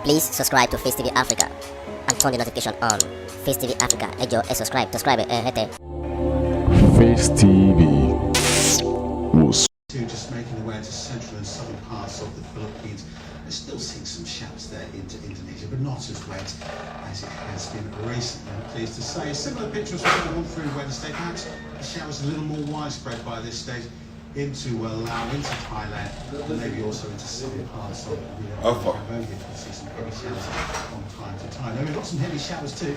Please subscribe to Face TV Africa and turn the notification on. Face TV Africa, ẹ jọ̀ọ́ ẹ subscribe, hete. Face TV was Just making their way into central and southern parts of the Philippines. They're still seeing some showers there into Indonesia, but not as wet as it has been recently, I'm pleased to say. Similar pictures from all through Wednesday. Perhaps the showers a little more widespread by this stage into Laos, into Thailand, and maybe also into southern parts of Cambodia. You can see some heavy showers from time to time. Now, we've got some heavy showers too,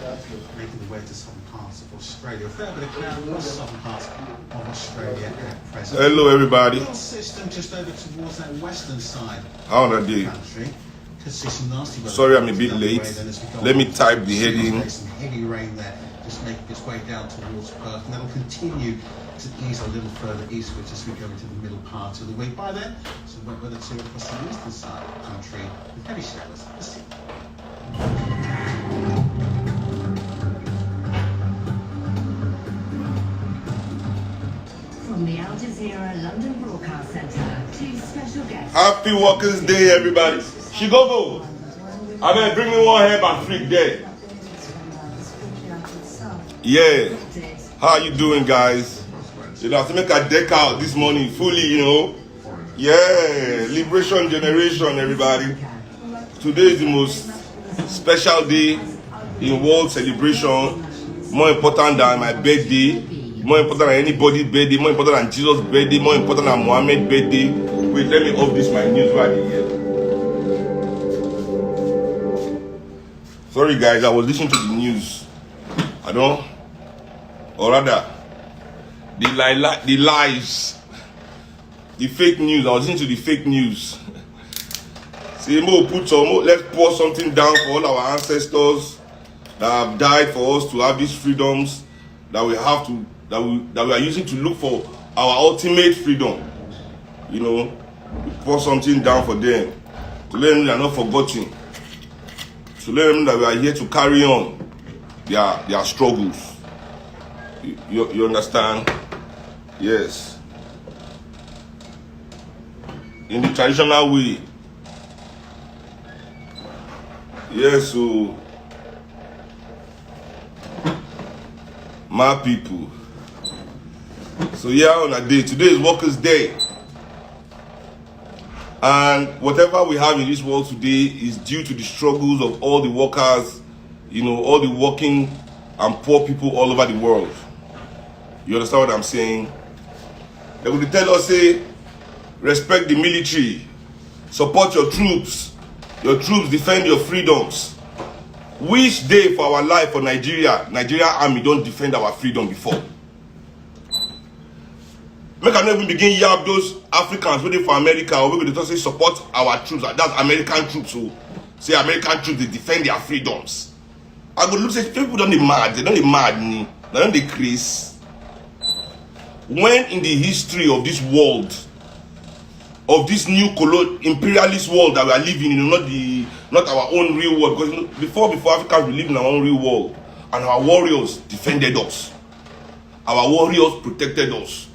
making their way to southern parts of Australia. A fair bit of cloud across southern parts of Australia at present. Hello, everybody. Little system just over towards that western side How of are the you? country. Could see some nasty weather Sorry, I'm a bit down the way late. then as we go Let me on. type the heading. Some heavy rain there, just making its way down towards Perth, and that'll continue to ease a little further eastwards as we go into the middle part of the week. By then, some wet weather too across the eastern side of the country with heavy showers. Let's see. From the Al Jazeera London Broadcast Centre, two special guests. Happy Workers' Day, everybody. Chigogo, I better bring me one hair by freak day. Yeah. How you doing, guys? You know, I have to make a deck out this morning fully, you know. Yeah, Liberation Generation, everybody. Today is the most special day in world celebration. More important than my birthday, more important than anybody's birthday, more important than Jesus' birthday, more important than Muhammad's birthday. Wait, let me off this my news right here. Sorry guys, I was listening to the news. Or rather, the lies, the fake news. I was listening to the fake news. See, let's pour something down for all our ancestors that have died for us to have these freedoms that we have to, that we are using to look for our ultimate freedom. You know, we pour something down for them to let them know they are not forgotten, to let them know that we are here to carry on their struggles. You understand? Yes. In the traditional way. Yes, so my people. So yeah, on a day. Today is Workers' Day. And whatever we have in this world today is due to the struggles of all the workers, you know, all the working and poor people all over the world. You understand what I'm saying? They will tell us, say, respect the military, support your troops defend your freedoms. Which day for our life for Nigeria army don't defend our freedom before? Make I not even begin yab those Africans waiting for America or we going to say support our troops. That's American troops who say American troops they defend their freedoms. I go look say people don't they mad, they don't they crazy. When in the history of this world, of this new imperialist world that we are living in, not our own real world, because you know, before Africans we lived in our own real world, and our warriors defended us, our warriors protected us.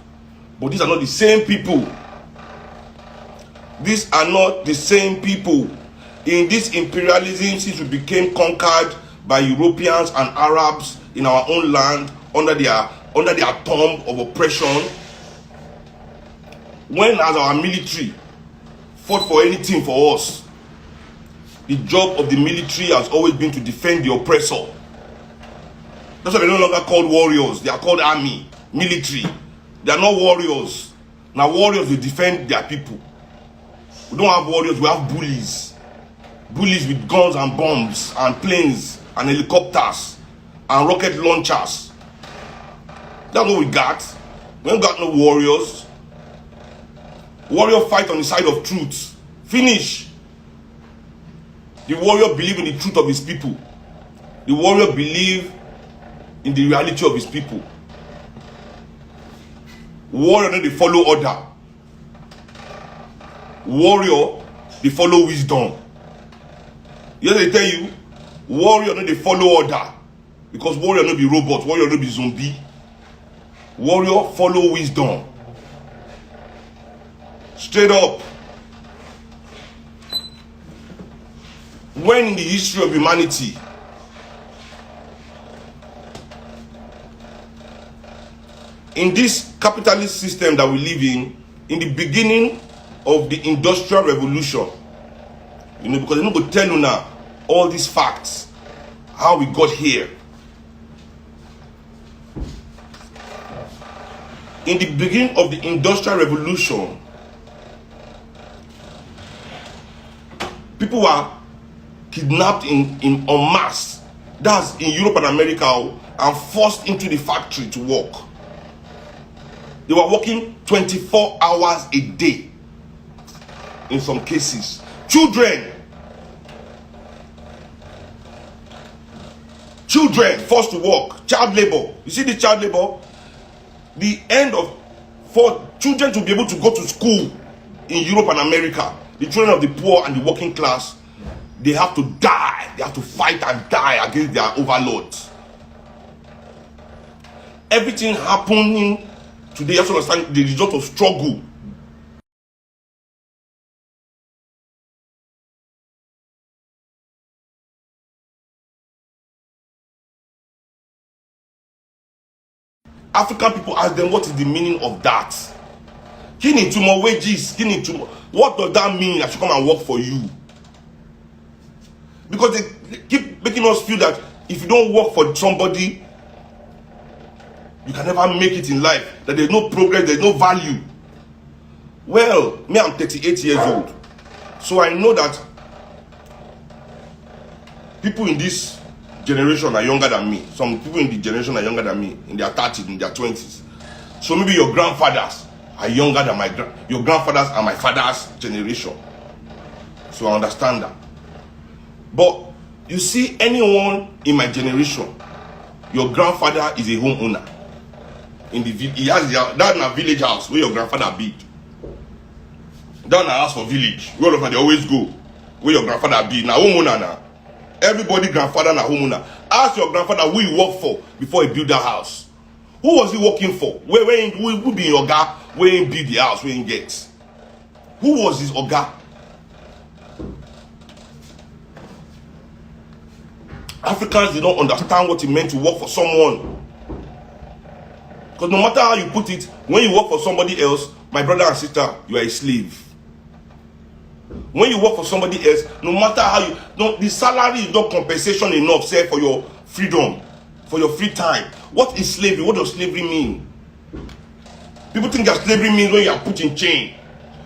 But these are not the same people. These are not the same people. In this imperialism, since we became conquered by Europeans and Arabs in our own land under their thumb of oppression, when as our military fought for anything for us, the job of the military has always been to defend the oppressor. That's why they're no longer called warriors. They are called army, military. They are not warriors. Now warriors, they defend their people. We don't have warriors, we have bullies. Bullies with guns and bombs and planes and helicopters and rocket launchers. That's what we got. We ain't got no warriors. Warrior fight on the side of truth. Finish. The warrior believe in the truth of his people. The warrior believe in the reality of his people. Warrior no dey follow order. Warrior dey follow wisdom. Yes, they tell you, warrior no dey follow order, because warrior no be robot, warrior no be zombie. Warrior follow wisdom. Straight up. when in the history of humanity in this capitalist system that we live in the beginning of the Industrial Revolution, because they're not going to tell you now all these facts, how we got here. In the beginning of the Industrial Revolution, people were kidnapped in masse, that's in Europe and America, and forced into the factory to work. They were working 24 hours a day in some cases. Children forced to work, child labor. You see the child labor? The end of, for children to be able to go to school in Europe and America, the children of the poor and the working class, they have to die. They have to fight and die against their overlords. Everything happening today, you have to understand the result of struggle. African people ask them, what is the meaning of that? Kí ni ìtumọ̀ wages? Kí ni ìtumọ̀? What does that mean? I should come and work for you. Because they keep making us feel that if you don't work for somebody, you can never make it in life, that there's no progress, there's no value. Well, me, I'm 38 years old, so I know that people in this generation are younger than me. Some people in the generation are younger than me, in their 30s, in their 20s. So maybe your grandfathers are younger than your grandfathers and my father's generation. So I understand that. But you see, anyone in my generation, your grandfather is a homeowner. In the he has that in a village house where your grandfather built. Down a house for village, where all of them they always go. Where your grandfather built. Now homeowner now. Everybody grandfather na homeowner. Ask your grandfather who he worked for before he built that house. Who was he working for? Who be your guy? Where he built the house? Where he gets? Who was his oga? Africans, they don't understand what it meant to work for someone. Because no matter how you put it, when you work for somebody else, my brother and sister, you are a slave. When you work for somebody else, no matter how the salary is not compensation enough, say, for your freedom, for your free time. What is slavery? What does slavery mean? People think that slavery means when you are put in chain.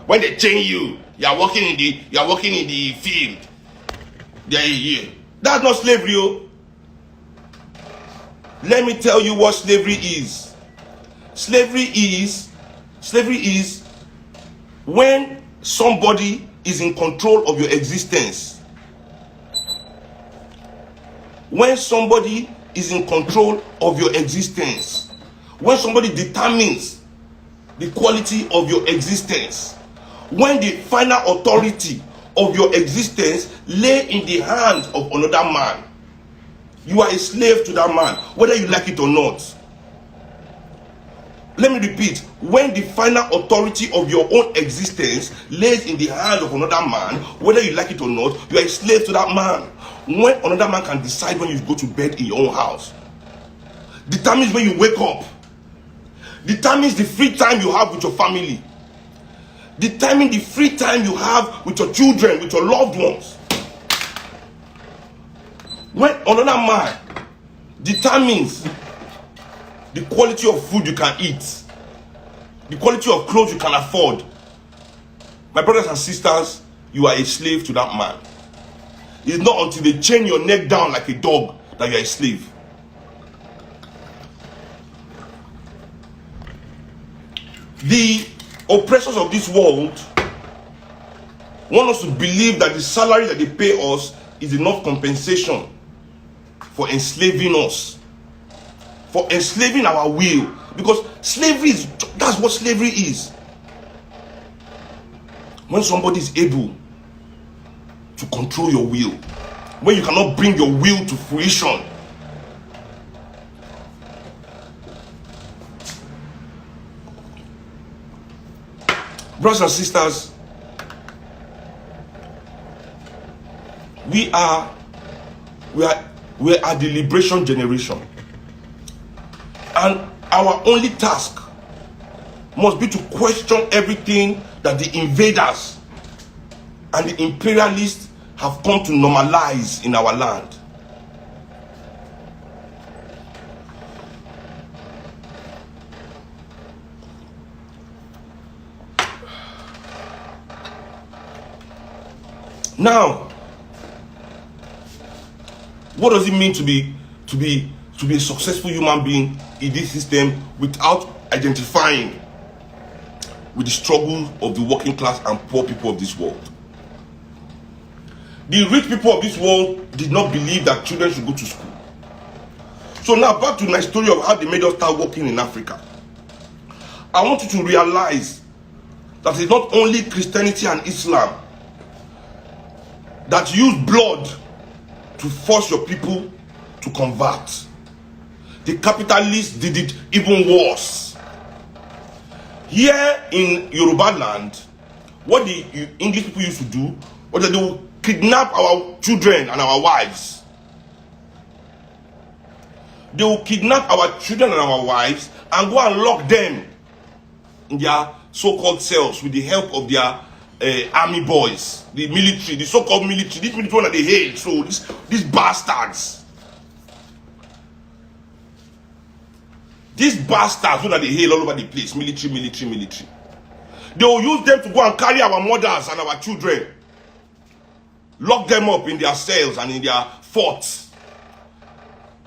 When they chain you, you are working in the field. That's not slavery. Oh. Let me tell you what slavery is. Slavery is when somebody is in control of your existence. When somebody is in control of your existence. When somebody determines the quality of your existence. When the final authority of your existence lay in the hands of another man. You are a slave to that man, whether you like it or not. Let me repeat, when the final authority of your own existence lays in the hands of another man, whether you like it or not, you are a slave to that man. When another man can decide when you go to bed in your own house, determines when you wake up, determines the free time you have with your family, determine the free time you have with your children, with your loved ones. When another man determines the quality of food you can eat, the quality of clothes you can afford, my brothers and sisters, you are a slave to that man. It's not until they chain your neck down like a dog that you are a slave. The oppressors of this world want us to believe that the salary that they pay us is enough compensation for enslaving us, for enslaving our will. Because slavery is, that's what slavery is. When somebody is able to control your will, when you cannot bring your will to fruition. Brothers and sisters, we are the liberation generation, and our only task must be to question everything that the invaders and the imperialists have come to normalize in our land. Now, what does it mean to be a successful human being in this system without identifying with the struggle of the working class and poor people of this world? The rich people of this world did not believe that children should go to school. So now back to my story of how they made us start working in Africa. I want you to realize that it's not only Christianity and Islam that use blood to force your people to convert. The capitalists did it even worse. Here in Yoruba land, what the English people used to do was that they would kidnap our children and our wives. They will kidnap our children and our wives and go and lock them in their so-called cells with the help of their army boys, the military, the so-called military. This military one that they hate. So these bastards, these bastards so that they hail all over the place. Military. They will use them to go and carry our mothers and our children, lock them up in their cells and in their forts,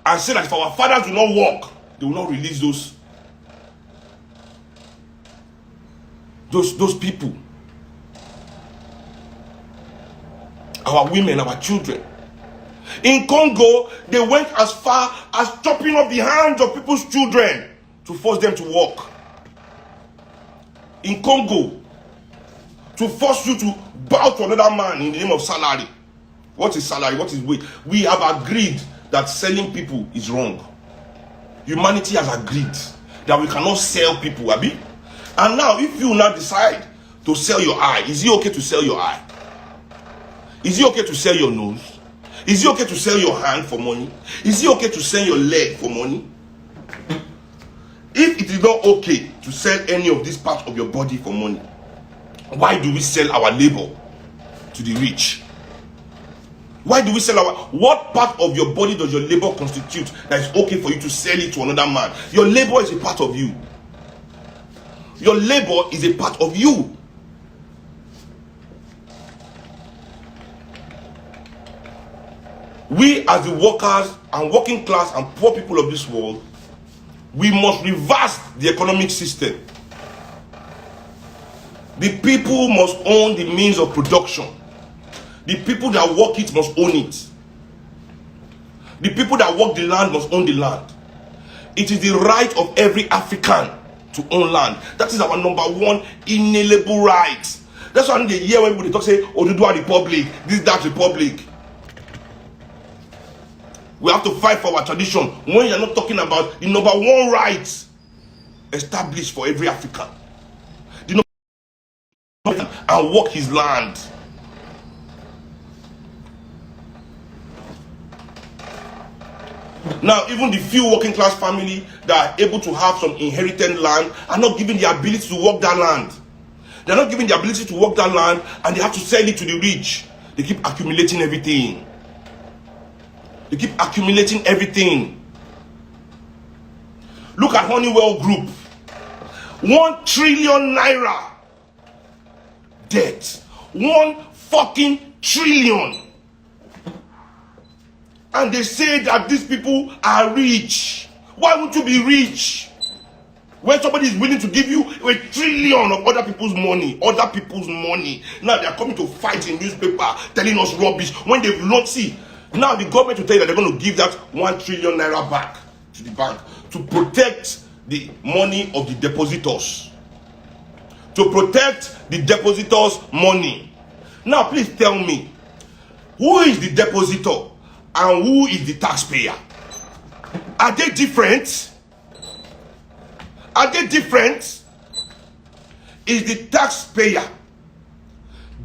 and say that if our fathers do not work, they will not release those people, our women, our children. In Congo, they went as far as chopping off the hands of people's children to force them to work. In Congo, to force you to bow to another man in the name of salary. What is salary? What is wage? We have agreed that selling people is wrong. Humanity has agreed that we cannot sell people, Abi. And now, if you now decide to sell your eye, is it okay to sell your eye? Is it okay to sell your nose? Is it okay to sell your hand for money? Is it okay to sell your leg for money? If it is not okay to sell any of these parts of your body for money, why do we sell our labor to the rich? Why do we sell what part of your body does your labor constitute that is okay for you to sell it to another man? Your labor is a part of you. Your labor is a part of you. We as the workers and working class and poor people of this world, we must reverse the economic system. The people must own the means of production. The people that work it must own it. The people that work the land must own the land. It is the right of every African to own land. That is our number one inalienable right. That's why they hear when people talk, say, Oduduwa Republic, this, that republic. We have to fight for our tradition when you're not talking about the number one right established for every African. The number and work his land. Now, even the few working class family that are able to have some inherited land are not given the ability to work that land. They're not given the ability to work that land, and they have to sell it to the rich. They keep accumulating everything. They keep accumulating everything. Look at Honeywell Group. 1 trillion naira debt. 1 fucking trillion. And they say that these people are rich. Why would you be rich when somebody is willing to give you 1 trillion of other people's money? Other people's money. Now they are coming to fight in newspaper, telling us rubbish when they've not seen. Now the government will tell you that they're going to give that 1 trillion naira back to the bank to protect the money of the depositors. To protect the depositors' money. Now please tell me, who is the depositor and who is the taxpayer? Are they different? Are they different? Is the taxpayer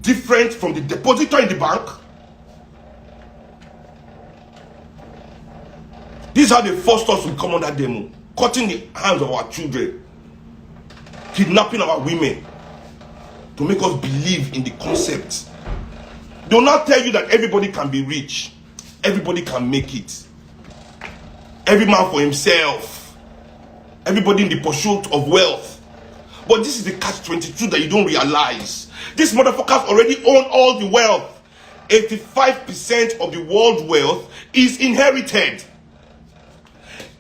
different from the depositor in the bank? This is how they forced us to come under demo, cutting the hands of our children, kidnapping our women, to make us believe in the concept. They will not tell you that everybody can be rich, everybody can make it, every man for himself, everybody in the pursuit of wealth. But this is the catch-22 that you don't realize. These motherfuckers already own all the wealth. 85% of the world's wealth is inherited.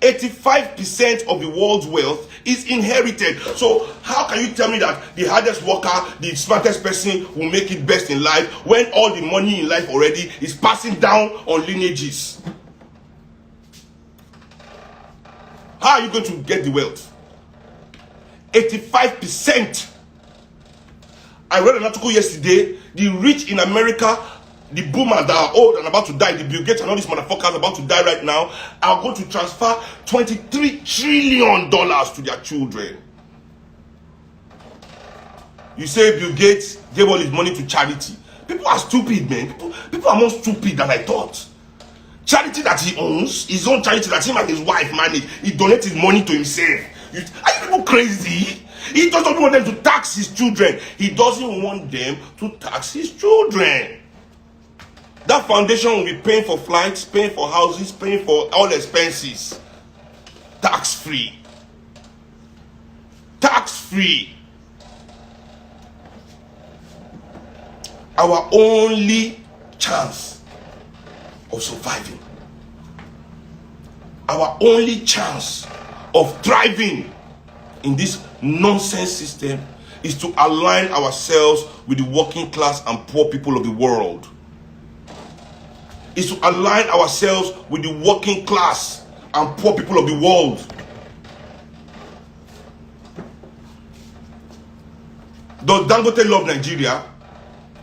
85% of the world's wealth is inherited. So how can you tell me that the hardest worker, the smartest person will make it best in life when all the money in life already is passing down on lineages? How are you going to get the wealth? 85%. I read an article yesterday. The rich in America, the boomers that are old and about to die, the Bill Gates and all these motherfuckers about to die right now, are going to transfer $23 trillion to their children. You say Bill Gates gave all his money to charity. People are stupid, man. People are more stupid than I thought. Charity that he owns, his own charity that him and his wife manage, he donates his money to himself. Are you people crazy? He doesn't want them to tax his children. He doesn't want them to tax his children. That foundation will be paying for flights, paying for houses, paying for all expenses. Tax-free. Tax-free. Our only chance of surviving, our only chance of thriving in this nonsense system is to align ourselves with the working class and poor people of the world. Is to align ourselves with the working class and poor people of the world. Does Dangote love Nigeria?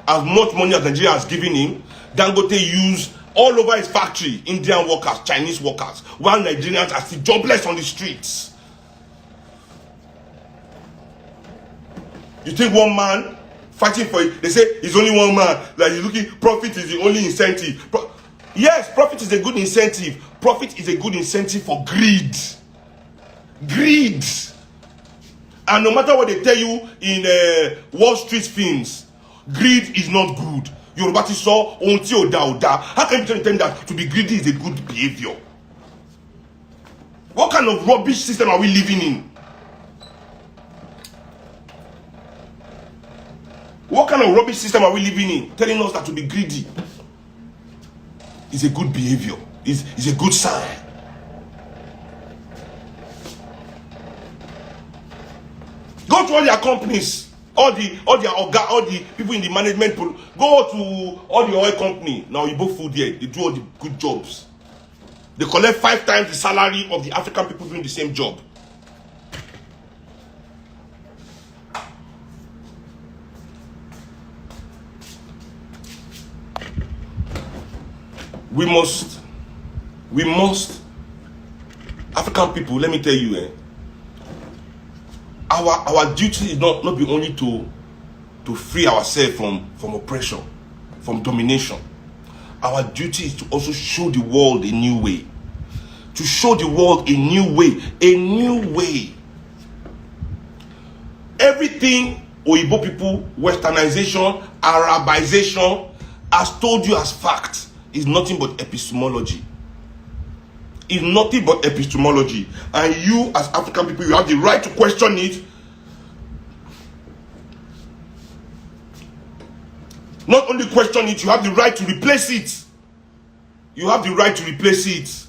As much money as Nigeria has given him, Dangote used all over his factory Indian workers, Chinese workers, while Nigerians are still jobless on the streets. You think one man fighting for it, they say it's only one man, like he's looking, profit is the only incentive. Yes, profit is a good incentive. Profit is a good incentive for greed. Greed. And no matter what they tell you in Wall Street films, greed is not good. Yoruba ti sọ ohun tí ò dá ò dá. How can you tell them that to be greedy is a good behavior? What kind of rubbish system are we living in? What kind of rubbish system are we living in? Telling us that to be greedy is a good behavior, is a good sign. Go to all their companies, all the people in the management. Go to all the oil company. Now you both food here. They do all the good jobs. They collect 5 times the salary of the African people doing the same job. We must, African people, let me tell you, our duty is not be only to free ourselves from oppression, from domination. Our duty is to also show the world a new way. To show the world a new way. A new way. Everything Oyibo people, westernization, Arabization, has told you as fact is nothing but epistemology. Is nothing but epistemology. And you as African people, you have the right to question it. Not only question it, you have the right to replace it. You have the right to replace it.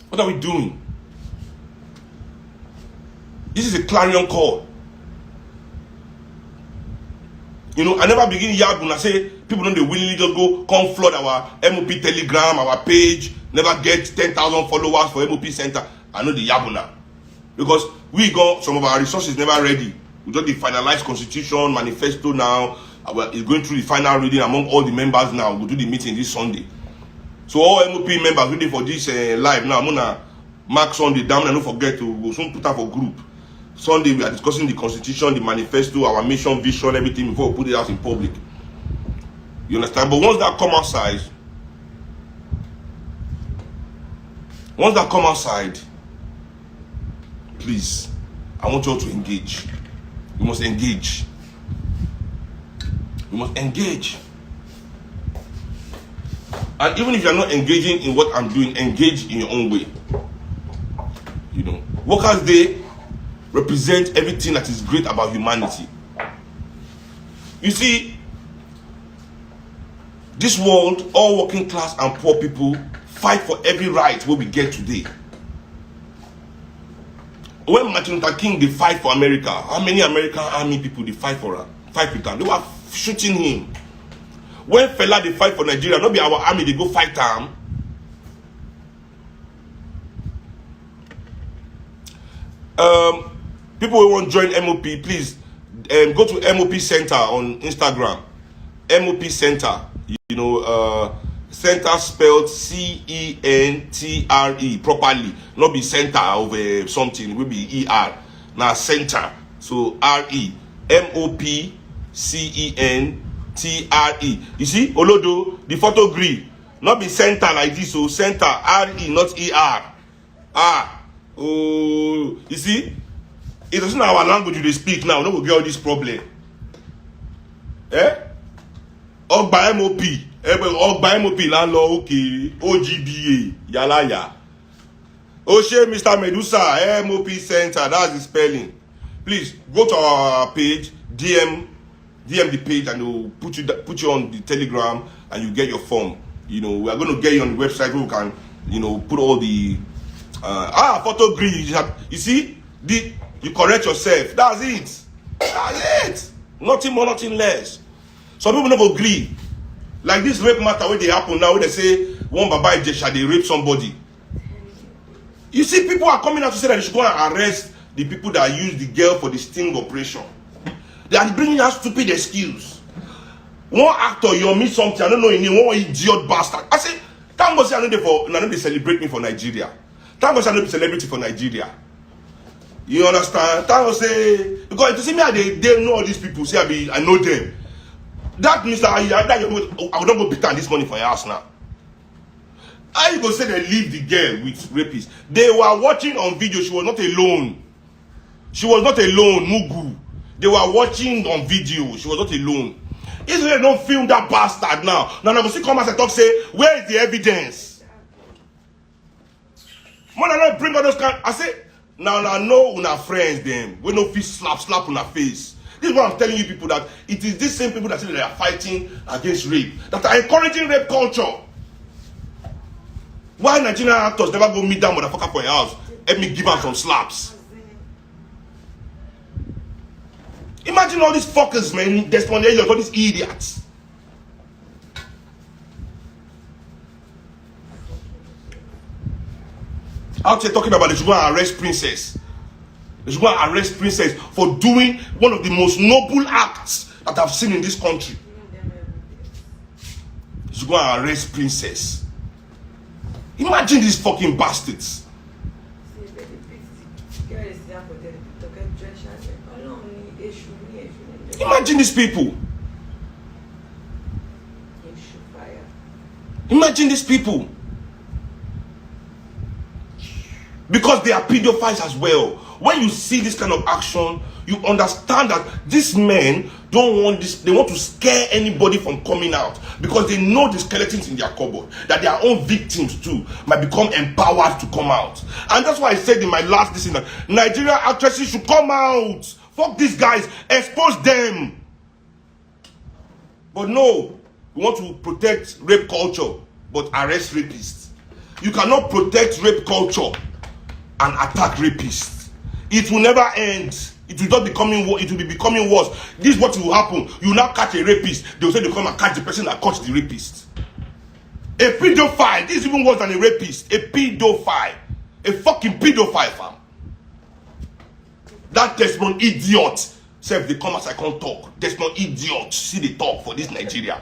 What are we doing? This is a clarion call. You know, I never begin yard when I say people don't they willingly just go come flood our MOP Telegram, our page, never get 10,000 followers for MOP Center. I know the Yabuna. Because we got some of our resources never ready. We just the finalized constitution, manifesto now. It's going through the final reading among all the members now. We'll do the meeting this Sunday. So all MOP members waiting for this live now. I'm gonna mark Sunday down and don't forget to go soon put up for group. Sunday we are discussing the constitution, the manifesto, our mission, vision, everything before we put it out in public. You understand? But once that come outside, please, I want you all to engage. You must engage. You must engage. And even if you're not engaging in what I'm doing, engage in your own way. You know, Workers' Day represent everything that is great about humanity. You see, this world, all working class and poor people fight for every right what we get today. When Martin Luther King they fight for America, how many American army people they fight for fight with him? They were shooting him. When Fela they fight for Nigeria, not be our army they go fight him. People who want to join MOP, please go to MOP Center on Instagram. MOP Center, you know, center spelled C-E-N-T-R-E properly, not be center of something, it will be E-R. Now center, so R-E, M-O-P-C-E-N-T-R-E. You see, Olodo, the photo green, not be center like this, so center, R-E, not E-R. Oh, you see, it doesn't know our language they speak now, no, we'll get all this problem. Ogba MOP, Ogba MOP landlord, okay, OGBA, Yalaya. Oshe Mr. Medusa, MOP Center, that's the spelling. Please go to our page, DM the page, and we'll put you on the Telegram, and you get your form. You know, we are going to get you on the website where we can, you know, put all the photo green. You see, you correct yourself. That's it. That's it. Nothing more, nothing less. Some people never agree. Like this rape matter where they happen now, where they say one Baba Ijesha they rape somebody. You see, people are coming out to say that they should go and arrest the people that use the girl for the sting operation. They are bringing out stupid excuse. One actor, you meet something, I don't know, in one idiot bastard. I say, thank God I know they celebrate me for Nigeria. Thank God I know the celebrity for Nigeria. You understand? Thank God say, because to see me, they know all these people. See, I know them. That Mr. I would not go beat this money for your house now. How you go say they leave the girl with rapists? They were watching on video. She was not alone. She was not alone, Mugu. They were watching on video. She was not alone. If they don't film that bastard now, I go see come as I talk say, where is the evidence? Man, I don't bring all those kind. I say, now I know una friends them. We no fit slap on her face. This is what I'm telling you people, that it is these same people that say they are fighting against rape, that are encouraging rape culture. Why Nigerian actors never go meet that motherfucker for your house? Let me give her some slaps. Imagine all these fuckers, man, Desmond Elliot, all these idiots. Out here talking about they should go and arrest Princess. They should go and arrest Princess for doing one of the most noble acts that I've seen in this country. They should go and arrest Princess. Imagine these fucking bastards. Imagine these people. Imagine these people. Because they are pedophiles as well. When you see this kind of action, you understand that these men don't want this. They want to scare anybody from coming out, because they know the skeletons in their cupboard, that their own victims too might become empowered to come out. And that's why I said in my last listen that Nigerian actresses should come out. Fuck these guys, expose them. But no, we want to protect rape culture, but arrest rapists. You cannot protect rape culture and attack rapists. It will never end. It will be becoming worse. This is what will happen. You will now catch a rapist. They will say they come and catch the person that caught the rapist. A pedophile. This is even worse than a rapist. A pedophile. A fucking pedophile, fam. That Desmond idiot. Say if they come as I can't talk. Desmond idiot. See the talk for this Nigeria.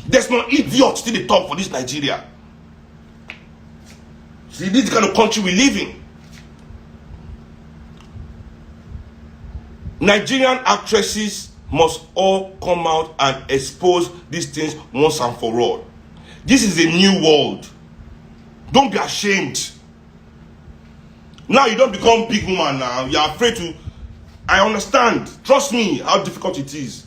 Desmond idiot. See the talk for this Nigeria. See, this is the kind of country we live in. Nigerian actresses must all come out and expose these things once and for all. This is a new world. Don't be ashamed. Now you don't become big woman now. You are afraid to. I understand. Trust me how difficult it is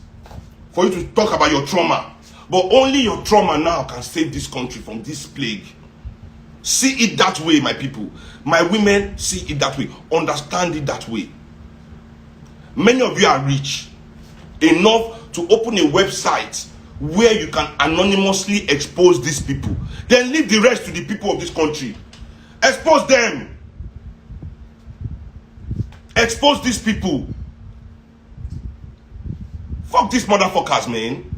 for you to talk about your trauma. But only your trauma now can save this country from this plague. See it that way, my people. My women, see it that way. Understand it that way. Many of you are rich enough to open a website where you can anonymously expose these people. Then leave the rest to the people of this country. Expose them. Expose these people. Fuck these motherfuckers, man.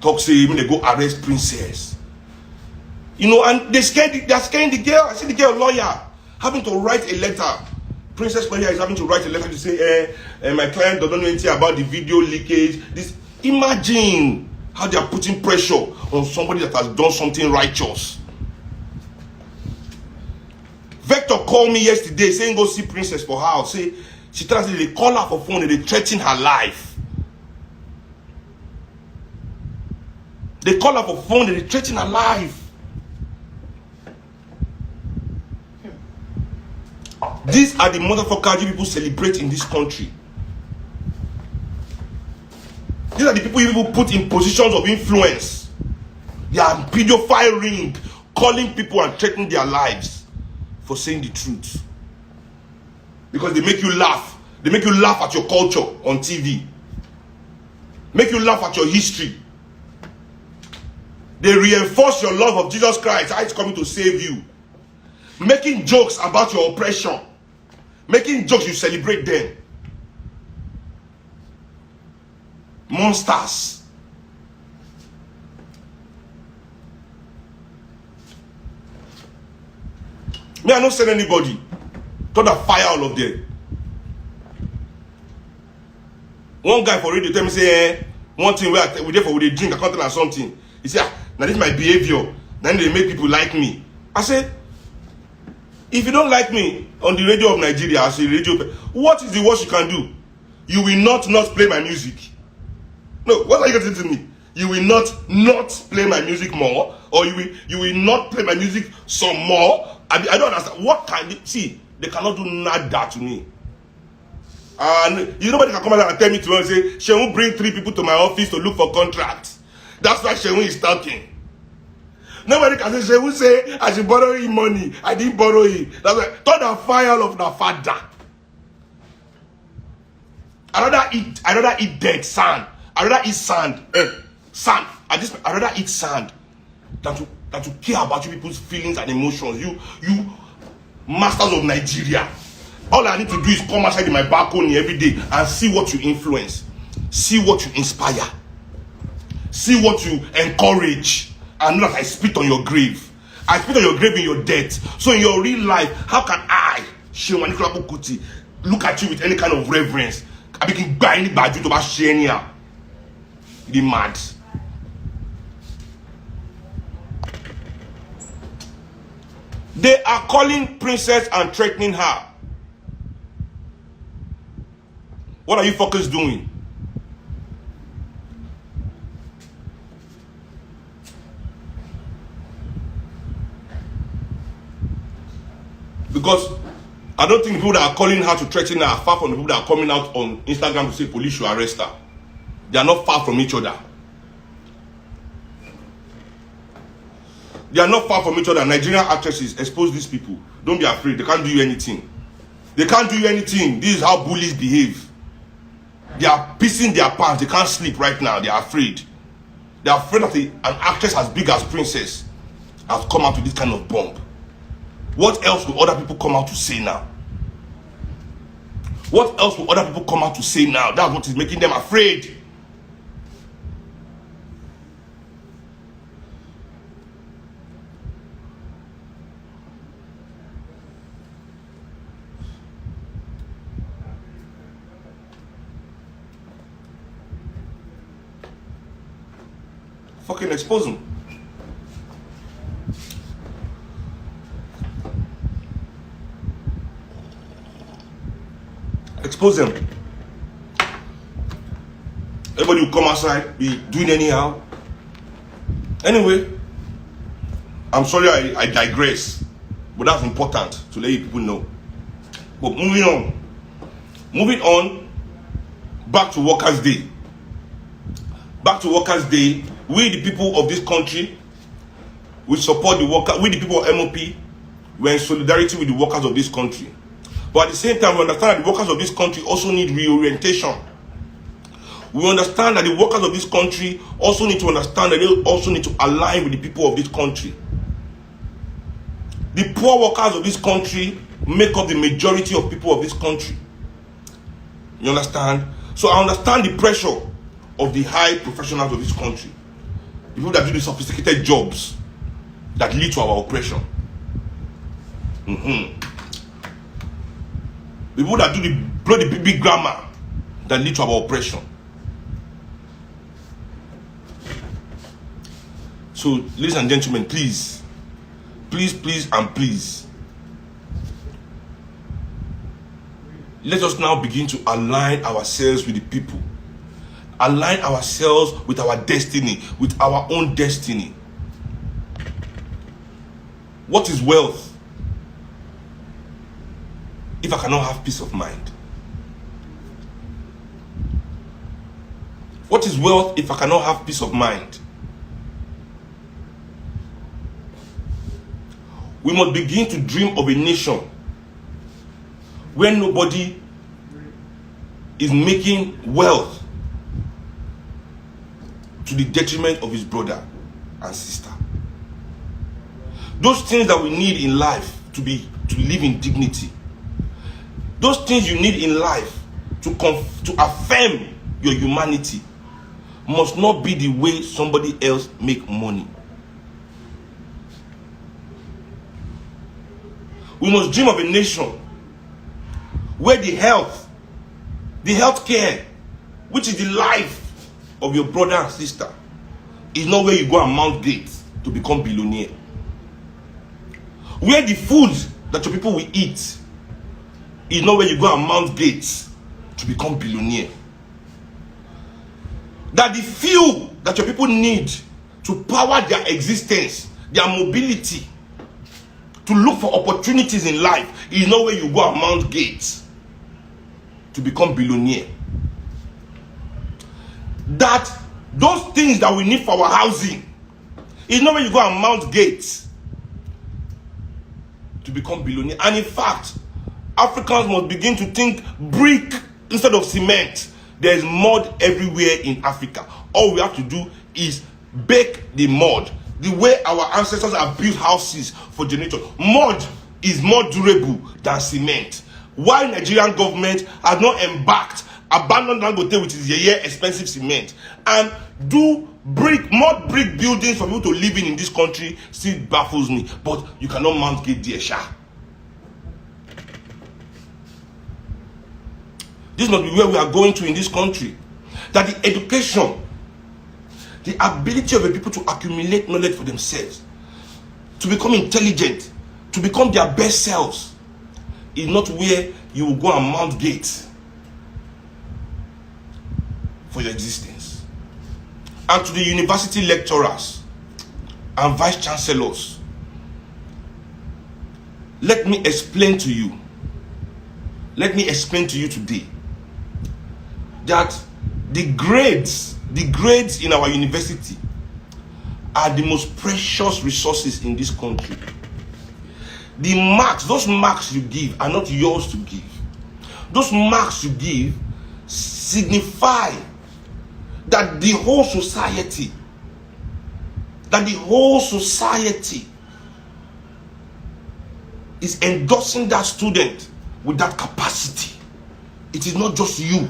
Talk say when they go arrest Princess. You know, and they're scaring the girl. I see the girl lawyer having to write a letter. Princess lawyer is having to write a letter to say, my client doesn't know anything about the video leakage. This, imagine how they are putting pressure on somebody that has done something righteous. Vector called me yesterday saying go see Princess for her. Say she tells me they call her for phone and they threaten her life. They call her for phone and they threaten her life. These are the motherfuckers you people celebrate in this country. These are the people you people put in positions of influence. They are pedophile ring, calling people and threatening their lives for saying the truth. Because they make you laugh. They make you laugh at your culture on TV. Make you laugh at your history. They reinforce your love of Jesus Christ, how it's coming to save you. Making jokes about your oppression. Making jokes, you celebrate them. Monsters. Me, I don't send anybody. Don't fire all of them. One guy for radio tell me say, one thing we there for we drink a content or something. He say, now this is my behavior. Then they make people like me. I said, if you don't like me on the radio of Nigeria, I say radio, what is the worst you can do? You will not play my music. No, what are you going to do to me? You will not play my music more, or you will not play my music some more. I don't understand. What can they see? They cannot do nada to me. And nobody can come out and tell me to and say, Shehu bring 3 people to my office to look for contracts. That's why Shehu is talking. Nobody can say, Shehu say, I should borrow him money. I didn't borrow him. That's why, turn the fire of the father. I rather eat dead sand. I rather eat sand. Sand. I rather eat sand than to care about you people's feelings and emotions. You masters of Nigeria. All I need to do is come outside in my balcony every day and see what you influence. See what you inspire. See what you encourage. And know that I spit on your grave. I spit on your grave in your death. So in your real life, how can I, Shehu Anikulapo Kuti, look at you with any kind of reverence? I begin buy any bad to about Shenia. You're mad. They are calling Princess and threatening her. What are you fuckers doing? Because I don't think people that are calling her to threaten her are far from the people that are coming out on Instagram to say police should arrest her. They are not far from each other. They are not far from each other. Nigerian actresses expose these people. Don't be afraid. They can't do you anything. They can't do you anything. This is how bullies behave. They are pissing their pants. They can't sleep right now. They are afraid. They are afraid that an actress as big as Princess has come out with this kind of bomb. What else will other people come out to say now? What else will other people come out to say now? That's what is making them afraid. Fucking expose them. Expose them. Everybody will come outside, be doing anyhow. Anyway, I'm sorry I digress, but that's important to let you people know. But moving on, back to Workers' Day. Back to Workers' Day, we the people of this country, we support the workers, we the people of MOP, we're in solidarity with the workers of this country. But at the same time, we understand that the workers of this country also need reorientation. We understand that the workers of this country also need to understand that they also need to align with the people of this country. The poor workers of this country make up the majority of people of this country. You understand? So I understand the pressure of the high professionals of this country. People that do the sophisticated jobs that lead to our oppression. People that do the big grammar that lead to our oppression. So, ladies and gentlemen, please, let us now begin to align ourselves with the people. Align ourselves with our destiny, with our own destiny. What is wealth if I cannot have peace of mind? What is wealth if I cannot have peace of mind? We must begin to dream of a nation where nobody is making wealth to the detriment of his brother and sister. Those things that we need in life to live in dignity. Those things you need in life to affirm your humanity must not be the way somebody else make money. We must dream of a nation where the health care, which is the life of your brother and sister, is not where you go and mount gates to become billionaire. Where the food that your people will eat is not where you go and mount gates to become billionaire. That the fuel that your people need to power their existence, their mobility, to look for opportunities in life is not where you go and mount gates to become billionaire. That those things that we need for our housing is not where you go and mount gates to become billionaire. And in fact, Africans must begin to think brick instead of cement. There is mud everywhere in Africa. All we have to do is bake the mud. The way our ancestors have built houses for generations. Mud is more durable than cement. Why Nigerian government has not embarked, abandoned Dangote, which is a expensive cement, and do mud brick buildings for people to live in this country still baffles me. But you cannot mount gate there, sha. This must be where we are going to in this country. That the education, the ability of the people to accumulate knowledge for themselves, to become intelligent, to become their best selves, is not where you will go and mount gates for your existence. And to the university lecturers and vice chancellors, let me explain to you today that the grades in our university are the most precious resources in this country. The marks, those marks you give are not yours to give. Those marks you give signify that the whole society is endorsing that student with that capacity. It is not just you.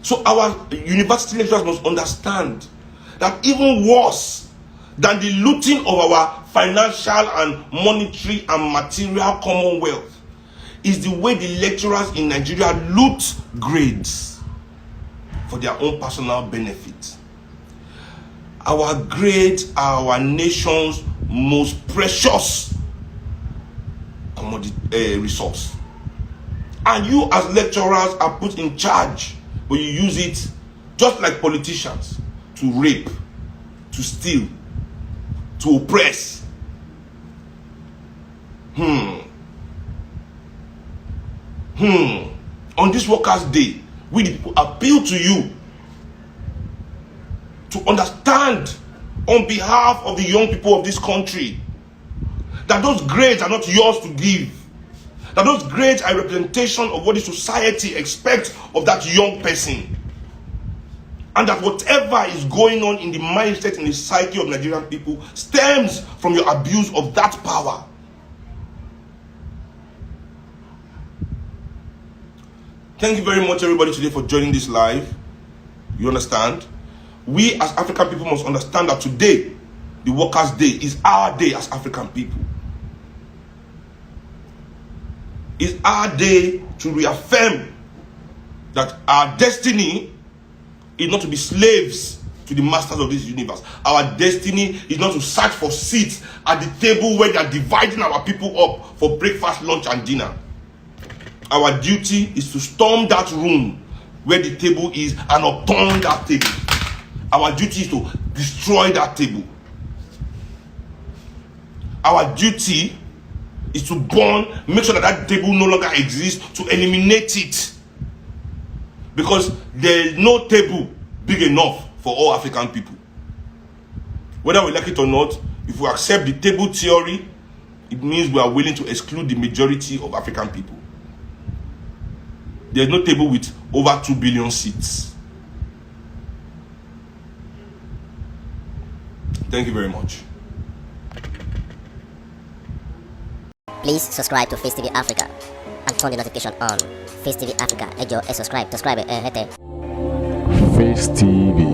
So our university lecturers must understand that even worse than the looting of our financial and monetary and material commonwealth is the way the lecturers in Nigeria loot grades for their own personal benefit. Our grades are our nation's most precious commodity resource. And you as lecturers are put in charge, but you use it just like politicians to rape, to steal, to oppress. On this Workers' Day, we the people appeal to you to understand on behalf of the young people of this country that those grades are not yours to give. That those grades are a representation of what the society expects of that young person. And that whatever is going on in the mindset and the psyche of Nigerian people stems from your abuse of that power. Thank you very much, everybody, today for joining this live. You understand? We as African people must understand that today, the Workers' Day, is our day as African people. It's our day to reaffirm that our destiny is not to be slaves to the masters of this universe. Our destiny is not to search for seats at the table where they are dividing our people up for breakfast, lunch, and dinner. Our duty is to storm that room where the table is and upturn that table. Our duty is to destroy that table. Our duty is to burn, make sure that that table no longer exists, to eliminate it. Because there is no table big enough for all African people. Whether we like it or not, if we accept the table theory, it means we are willing to exclude the majority of African people. There is no table with over 2 billion seats. Thank you very much. Please subscribe to Face TV Africa and turn the notification on. Face TV Africa, subscribe, Face TV